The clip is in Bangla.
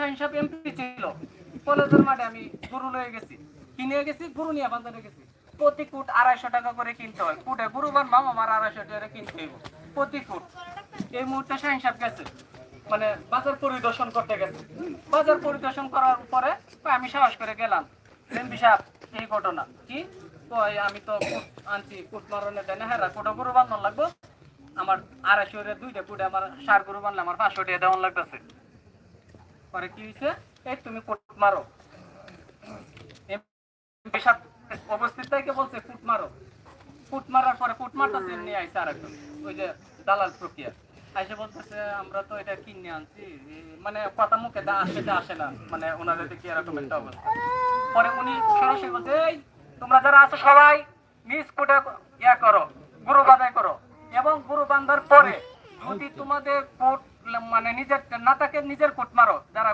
শাহিন সাহেব এমপি ছিল, কলেজের মাঠে আমি গরু লয়ে গেছি, কিনে গেছি, গরু নিয়ে বাজারে গেছি। প্রতি ফুট 250 টাকা করে কিনতে হয়, ফুটে গরু বানবাম আমার 250 টাকা কিনতে হইব প্রতি ফুট। এই মুহূর্তে শাহিন সাহেব গেছে, মানে বাজার পরিদর্শন করতে গেছে। বাজার পরিদর্শন করার পরে আমি সাহস করে গেলাম, এমপি সাহেব এই ঘটনা কি, কই আমি তো ফুট আনছি, ফুট মারনে দেয় না, হ্যাঁ কোটা গরু বানানো লাগবো আমার 250 2টা ফুটে আমার 4 গরু বানলে আমার 500 টাকা দেওয়ান লাগতেছে। পরে কি হয়েছে, এই তুমি ফুট মারো, পেশাব অবস্থিত থেকে বলছে ফুট মারো। ফুট মারার পরে ফুট মারতেছে, এমনি আইসে আরেকজন, ওই যে দালাল প্রক্রিয়া আইসে বলতেছে আমরা তো এটা কিনে আনছি, মানে কথা মুখে আসে না, মানে ওনাদের কি এরকম একটা অবস্থা। পরে উনি সরাসরি বলছে, এই তোমরা যারা আছো সবাই নিজ কোটে ইয়া করো, গরু বাঁধাই করো, এবং গরু বাঁধার পরে যদি তোমাদের কোট মানে নিজের না থাকে নিজের কোট মারো, যারা